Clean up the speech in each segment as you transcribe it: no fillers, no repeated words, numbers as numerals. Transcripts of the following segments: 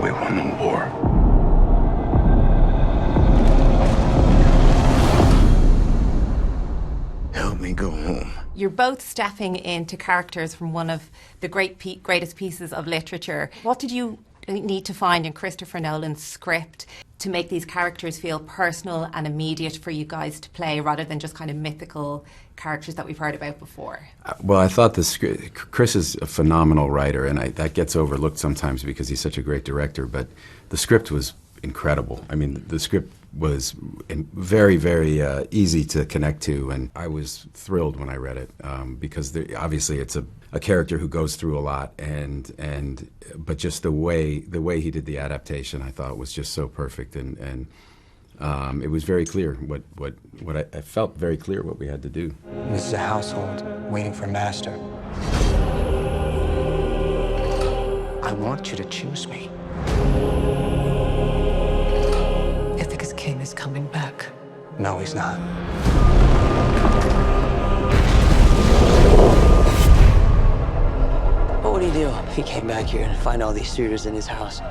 We won the war. Help me go home. You're both stepping into characters from one of the greatest pieces of literature. What did you need to find in Christopher Nolan's script to make these characters feel personal and immediate for you guys to play, rather than just kind of mythical characters that we've heard about before? Well, I thought Chris is a phenomenal writer, and that gets overlooked sometimes because he's such a great director, but the script was incredible. I mean, the script was very, very easy to connect to, and I was thrilled when I read it because obviously it's a character who goes through a lot, but just the way he did the adaptation, I thought was just so perfect, and it was very clear what I felt very clear what we had to do. This is a household waiting for master. I want you to choose me. Ithaca's king is coming back. No, he's not. What would he do if he came back here and find all these suitors in his house?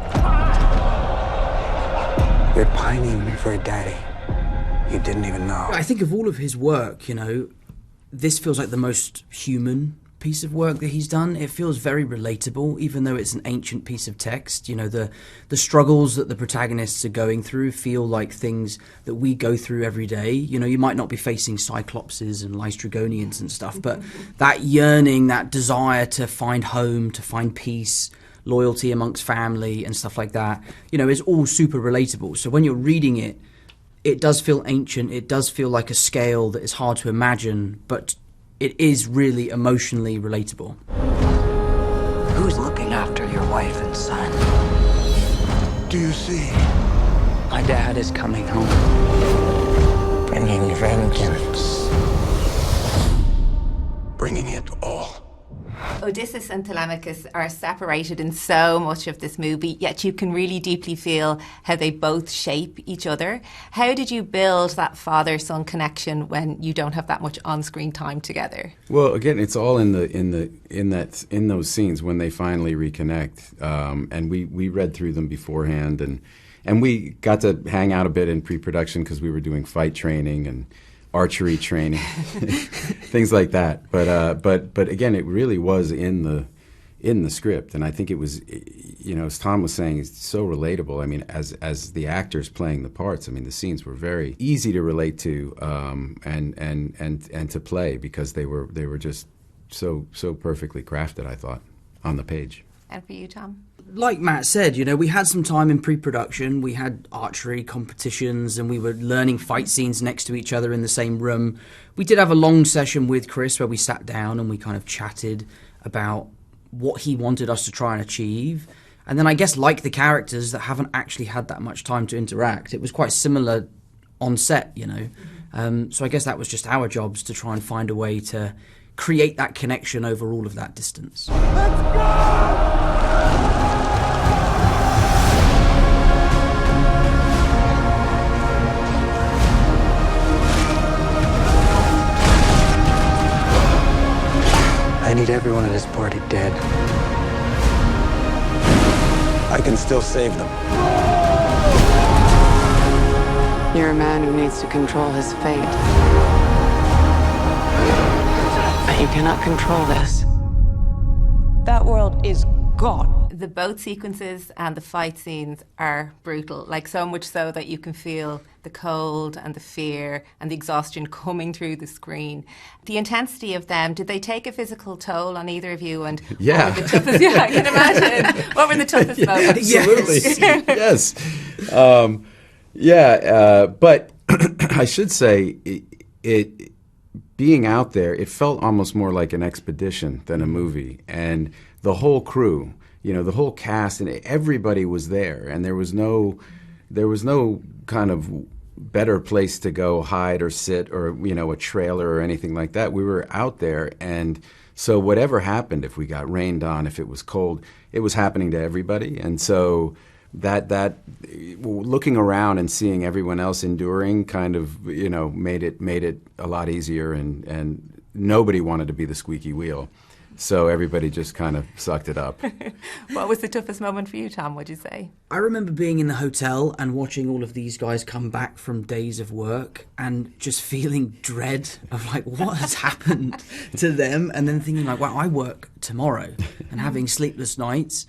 You're pining for a daddy you didn't even know. I think of all of his work, you know, this feels like the most human piece of work that he's done. It feels very relatable, even though it's an ancient piece of text. You know, the struggles that the protagonists are going through feel like things that we go through every day. You know, you might not be facing Cyclopses and Lystrigonians and stuff, but that yearning, that desire to find home, to find peace, loyalty amongst family and stuff like that, you know, is all super relatable. So when you're reading it, it does feel ancient. It does feel like a scale that is hard to imagine, but it is really emotionally relatable. Who's looking after your wife and son? Do you see? My dad is coming home. Bringing vengeance. Bringing it all. Odysseus and Telemachus are separated in so much of this movie, yet you can really deeply feel how they both shape each other. How did you build that father-son connection when you don't have that much on-screen time together? Well, again, it's all in those scenes when they finally reconnect, and we read through them beforehand, and we got to hang out a bit in pre-production because we were doing fight training and archery training, things like that. But again, it really was in the script, and I think it was, you know, as Tom was saying, it's so relatable. I mean, as the actors playing the parts, I mean, the scenes were very easy to relate to, and to play because they were just so perfectly crafted, I thought, on the page. And for you, Tom? Like Matt said, you know, we had some time in pre-production. We had archery competitions and we were learning fight scenes next to each other in the same room. We did have a long session with Chris where we sat down and we kind of chatted about what he wanted us to try and achieve. And then I guess, like the characters that haven't actually had that much time to interact, it was quite similar on set, you know. So I guess that was just our jobs to try and find a way to create that connection over all of that distance. Let's go! I need everyone at this party dead. I can still save them. You're a man who needs to control his fate. But you cannot control this. That world is gone. The boat sequences and the fight scenes are brutal, like so much so that you can feel the cold and the fear and the exhaustion coming through the screen. The intensity of them, did they take a physical toll on either of you? And yeah. What were the toughest, yeah, I can imagine. What were the toughest moments? Absolutely. Yes. But I should say it being out there, it felt almost more like an expedition than a movie. And the whole crew, you know, the whole cast and everybody was there, and there was no kind of better place to go hide or sit or, you know, a trailer or anything like that. We were out there, and so whatever happened, if we got rained on, if it was cold, it was happening to everybody. And so that looking around and seeing everyone else enduring kind of, you know, made it a lot easier, and nobody wanted to be the squeaky wheel. So everybody just kind of sucked it up. What was the toughest moment for you, Tom, would you say? I remember being in the hotel and watching all of these guys come back from days of work and just feeling dread of like what has happened to them, and then thinking like, wow, I work tomorrow, and having sleepless nights.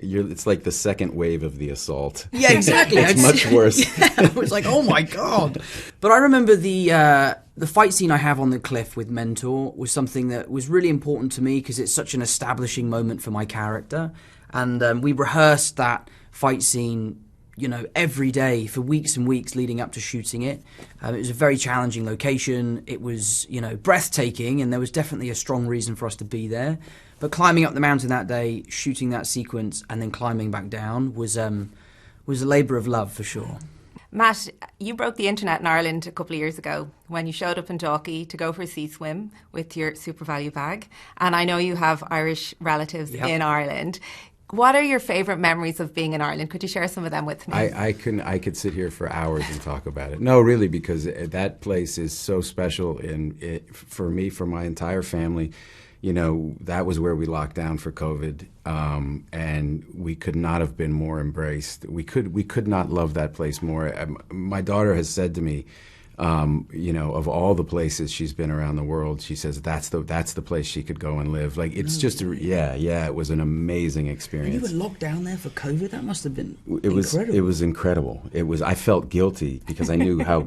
It's like the second wave of the assault. Yeah, exactly. It's much worse. Yeah, I was like, oh my God. But I remember the fight scene I have on the cliff with Mentor was something that was really important to me because it's such an establishing moment for my character. And we rehearsed that fight scene, you know, every day for weeks and weeks leading up to shooting it. It was a very challenging location. It was, you know, breathtaking, and there was definitely a strong reason for us to be there. But climbing up the mountain that day, shooting that sequence, and then climbing back down was a labour of love for sure. Matt, you broke the internet in Ireland a couple of years ago when you showed up in Dalkey to go for a sea swim with your Super Value bag. And I know you have Irish relatives in Ireland. What are your favourite memories of being in Ireland? Could you share some of them with me? I could sit here for hours and talk about it. No, really, because that place is so special for me, for my entire family. You know, that was where we locked down for COVID, and we could not have been more embraced. We could not love that place more. My daughter has said to me, you know, of all the places she's been around the world, she says that's the place she could go and live. Like it's just it was an amazing experience. And you were locked down there for COVID. That must have been incredible. It was incredible. I felt guilty because I knew how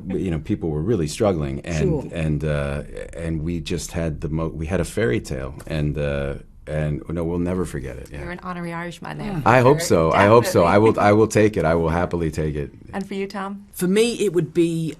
people were really struggling, and we just had we had a fairy tale, and no, we'll never forget it. Yeah. You're an honorary Irishman now. I hope so. Definitely. I hope so. I will take it. I will happily take it. And for you, Tom? For me, it would be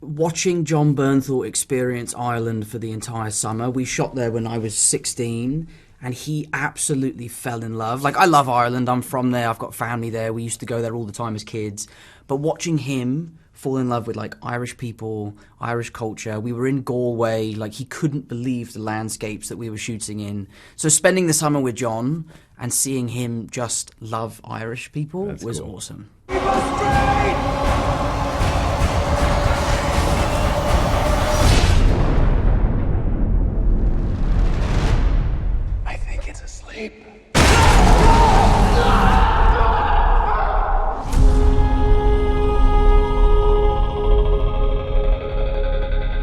watching John Bernthal experience Ireland for the entire summer. We shot there when I was 16, and he absolutely fell in love. Like, I love Ireland. I'm from there. I've got family there. We used to go there all the time as kids. But watching him fall in love with like Irish people, Irish culture. We were in Galway, like he couldn't believe the landscapes that we were shooting in. So spending the summer with John and seeing him just love Irish people was awesome. Keep us straight!